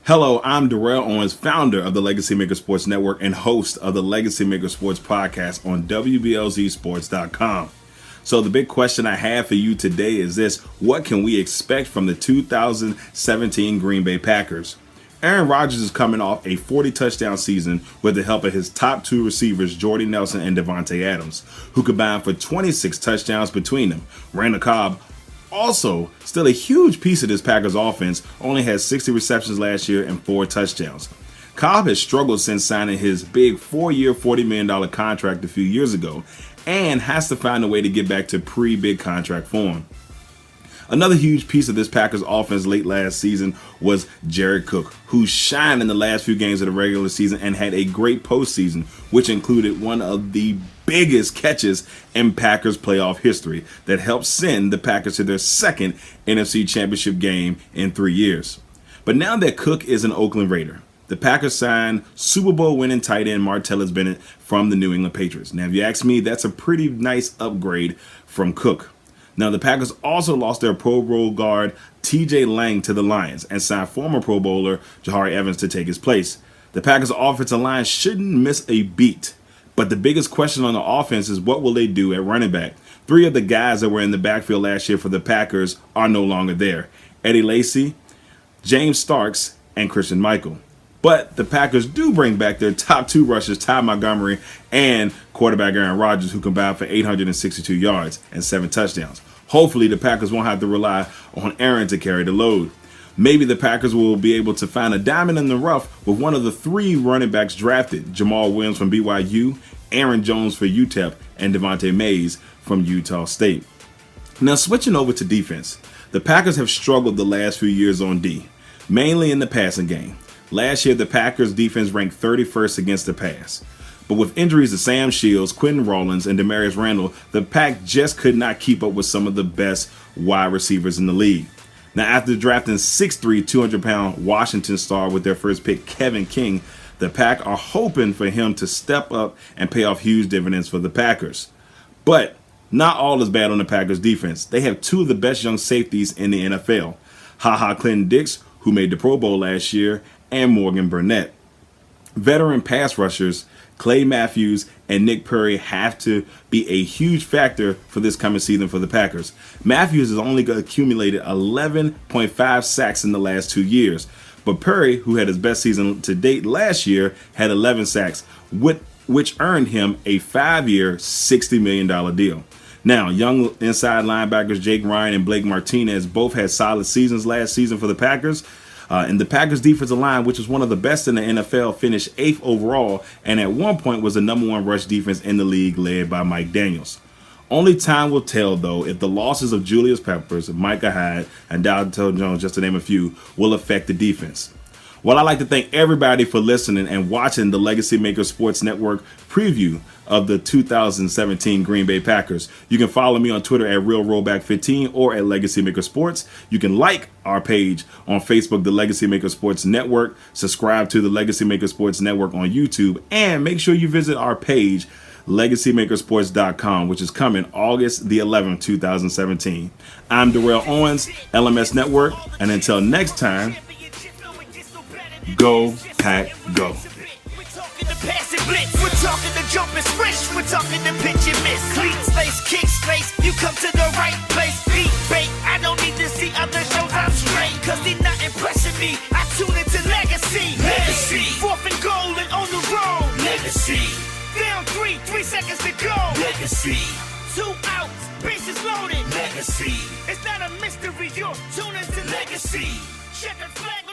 Hello, I'm Darrell Owens, founder of the LegacyMaker Sports Network and host of the LegacyMaker Sports Podcast on WBLZSports.com. So the big question I have for you today is this: what can we expect from the 2017 Green Bay Packers? Aaron Rodgers is coming off a 40-touchdown season with the help of his top two receivers, Jordy Nelson and Devontae Adams, who combined for 26 touchdowns between them. Randall Cobb, also still a huge piece of this Packers offense, only had 60 receptions last year and 4 touchdowns. Cobb has struggled since signing his big 4-year, $40 million contract a few years ago and has to find a way to get back to pre-big contract form. Another huge piece of this Packers offense late last season was Jared Cook, who shined in the last few games of the regular season and had a great postseason, which included one of the biggest catches in Packers playoff history that helped send the Packers to their second NFC Championship game in 3 years. But now that Cook is an Oakland Raider, the Packers signed Super Bowl winning tight end Martellus Bennett from the New England Patriots. Now, if you ask me, that's a pretty nice upgrade from Cook. Now, the Packers also lost their Pro Bowl guard TJ Lang to the Lions and signed former Pro Bowler Jahari Evans to take his place. The Packers' offensive line shouldn't miss a beat, but the biggest question on the offense is what will they do at running back? 3 of the guys that were in the backfield last year for the Packers are no longer there: Eddie Lacy, James Starks, and Christian Michael. But the Packers do bring back their top 2 rushers, Ty Montgomery and quarterback Aaron Rodgers, who combined for 862 yards and 7 touchdowns. Hopefully, the Packers won't have to rely on Aaron to carry the load. Maybe the Packers will be able to find a diamond in the rough with one of the 3 running backs drafted: Jamal Williams from BYU, Aaron Jones for UTEP, and Devontae Mays from Utah State. Now, switching over to defense, the Packers have struggled the last few years on D, mainly in the passing game. Last year, the Packers' defense ranked 31st against the pass. But with injuries to Sam Shields, Quentin Rollins, and Demarius Randall, the Pack just could not keep up with some of the best wide receivers in the league. Now, after drafting 6'3", 200-pound Washington star with their first pick, Kevin King, the Pack are hoping for him to step up and pay off huge dividends for the Packers. But not all is bad on the Packers' defense. They have 2 of the best young safeties in the NFL: Clinton Dix, who made the Pro Bowl last year, and Morgan Burnett. Veteran pass rushers Clay Matthews and Nick Perry have to be a huge factor for this coming season for the Packers. Matthews has only accumulated 11.5 sacks in the last 2 years, but Perry, who had his best season to date last year, had 11 sacks, which earned him a 5-year, $60 million deal. Now, young inside linebackers Jake Ryan and Blake Martinez both had solid seasons last season for the Packers. And the Packers' defensive line, which is one of the best in the NFL, finished 8th overall and at one point was the number 1 rush defense in the league, led by Mike Daniels. Only time will tell, though, if the losses of Julius Peppers, Micah Hyde, and Dalton Jones, just to name a few, will affect the defense. Well, I'd like to thank everybody for listening and watching the LegacyMaker Sports Network preview of the 2017 Green Bay Packers. You can follow me on Twitter at RealRollback15 or at LegacyMaker Sports. You can like our page on Facebook, the LegacyMaker Sports Network. Subscribe to the LegacyMaker Sports Network on YouTube. And make sure you visit our page, LegacyMakerSports.com, which is coming August the 11th, 2017. I'm Darrell Owens, LMS Network. And until next time, go Pack Go. We're talking the jump and switch, we're talking the pitch and miss. Clean space, kick space, you come to the right place. Beat bait, I don't need to see other shows, I'm straight, cause they're not impressing me. I tune into Legacy. 4th and goal and on the road. Legacy. Down 3 seconds to go. Legacy. 2 outs, bases loaded. Legacy. It's not a mystery, you're tuning to Legacy. Check the flag.